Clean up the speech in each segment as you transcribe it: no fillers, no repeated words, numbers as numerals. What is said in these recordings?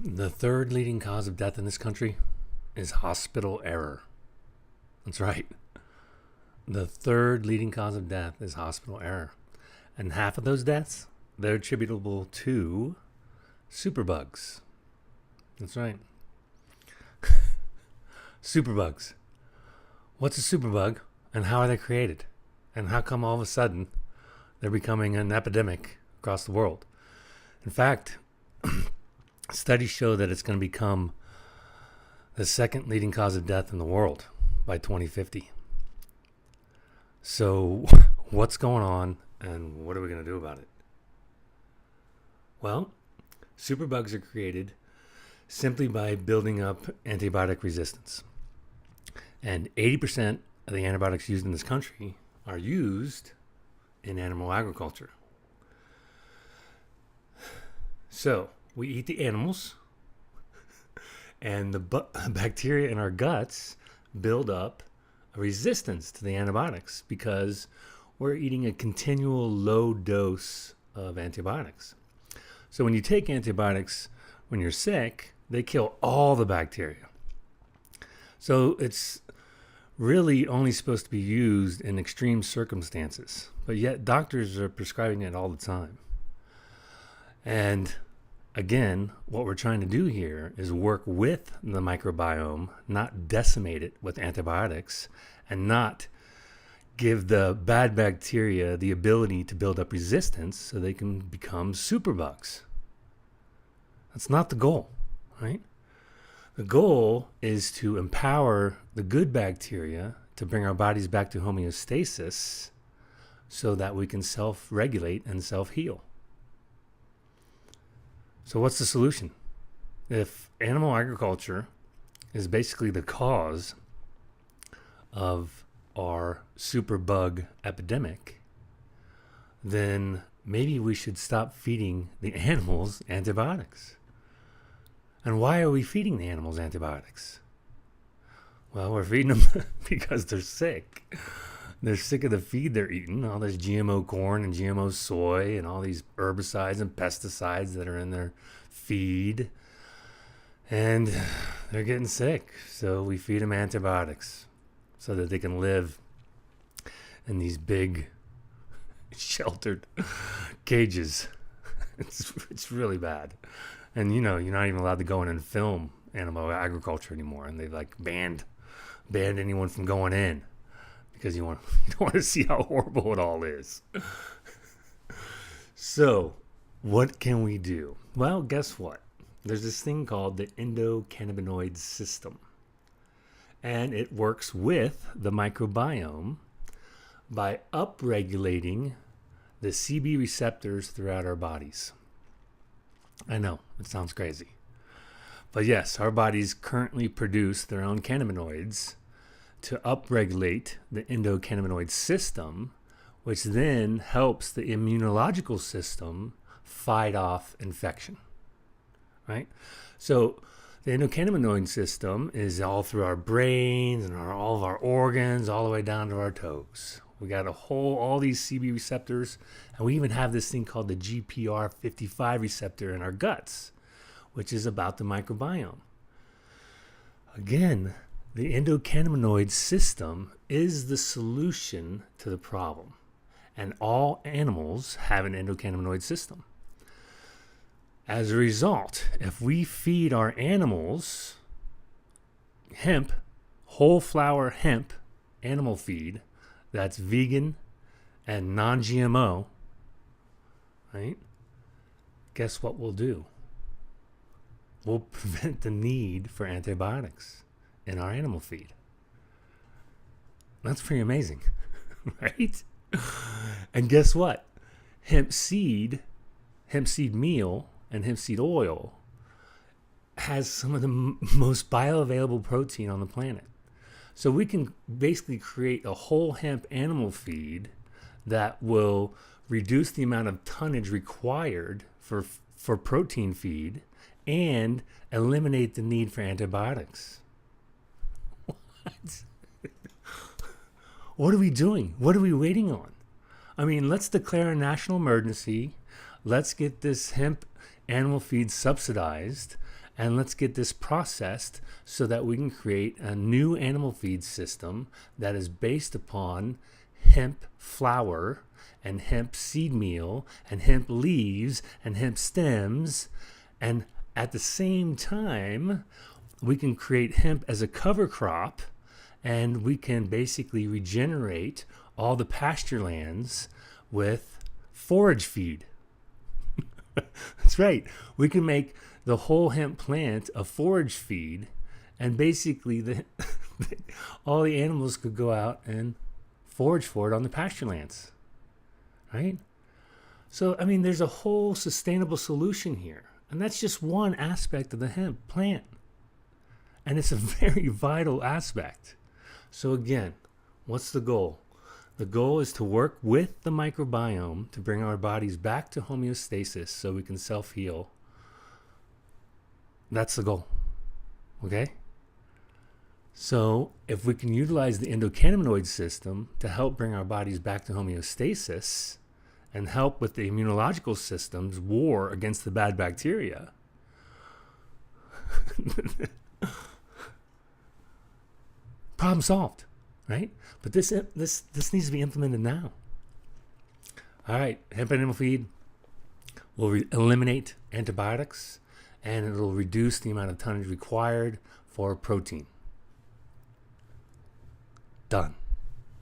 The third leading cause of death in this country is hospital error. That's right. The third leading cause of death is hospital error. And half of those deaths, they're attributable to superbugs. That's right. Superbugs. What's a superbug and how are they created? And how come all of a sudden they're becoming an epidemic across the world? In fact, studies show that it's going to become the second leading cause of death in the world by 2050. So what's going on and what are we going to do about it? Well, superbugs are created simply by building up antibiotic resistance. And 80% of the antibiotics used in this country are used in animal agriculture. So we eat the animals, and the bacteria in our guts build up a resistance to the antibiotics because we're eating a continual low dose of antibiotics. So when you take antibiotics when you're sick, they kill all the bacteria. So it's really only supposed to be used in extreme circumstances, but yet doctors are prescribing it all the time. And again, what we're trying to do here is work with the microbiome, not decimate it with antibiotics, and not give the bad bacteria the ability to build up resistance so they can become superbugs. That's not the goal, right? The goal is to empower the good bacteria to bring our bodies back to homeostasis so that we can self-regulate and self-heal. So what's the solution? If animal agriculture is basically the cause of our superbug epidemic, then maybe we should stop feeding the animals antibiotics. And why are we feeding the animals antibiotics? Well, we're feeding them because they're sick. They're sick of the feed they're eating, all this GMO corn and GMO soy and all these herbicides and pesticides that are in their feed. And they're getting sick. So we feed them antibiotics so that they can live in these big sheltered cages. It's really bad. And you know, you're not even allowed to go in and film animal agriculture anymore. And they've like banned anyone from going in because you don't want to see how horrible it all is. So what can we do? Well, guess what? There's this thing called the endocannabinoid system. And it works with the microbiome by upregulating the CB receptors throughout our bodies. I know, it sounds crazy. But yes, our bodies currently produce their own cannabinoids to upregulate the endocannabinoid system, which then helps the immunological system fight off infection. Right? So the endocannabinoid system is all through our brains and all of our organs, all the way down to our toes. We got all these CB receptors, and we even have this thing called the GPR55 receptor in our guts, which is about the microbiome. Again, the endocannabinoid system is the solution to the problem, and all animals have an endocannabinoid system. As a result, if we feed our animals hemp, whole flower hemp animal feed, that's vegan and non-GMO, right? Guess what we'll do? We'll prevent the need for antibiotics in our animal feed. That's pretty amazing, right? And guess what? Hemp seed meal, and hemp seed oil has some of the most bioavailable protein on the planet. So we can basically create a whole hemp animal feed that will reduce the amount of tonnage required for protein feed and eliminate the need for antibiotics. What? What are we doing? What are we waiting on? I mean, let's declare a national emergency. Let's get this hemp animal feed subsidized, and let's get this processed so that we can create a new animal feed system that is based upon hemp flour and hemp seed meal and hemp leaves and hemp stems. And at the same time, we can create hemp as a cover crop, and we can basically regenerate all the pasture lands with forage feed. That's right. We can make the whole hemp plant a forage feed, and basically all the animals could go out and forage for it on the pasture lands. Right? So, I mean, there's a whole sustainable solution here. And that's just one aspect of the hemp plant. And it's a very vital aspect. So again, what's the goal? The goal is to work with the microbiome to bring our bodies back to homeostasis so we can self-heal. That's the goal. Okay? So if we can utilize the endocannabinoid system to help bring our bodies back to homeostasis and help with the immunological system's war against the bad bacteria, problem solved, right? But this needs to be implemented now. All right, hemp animal feed will eliminate antibiotics, and it'll reduce the amount of tonnage required for protein. Done.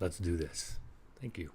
Let's do this. Thank you.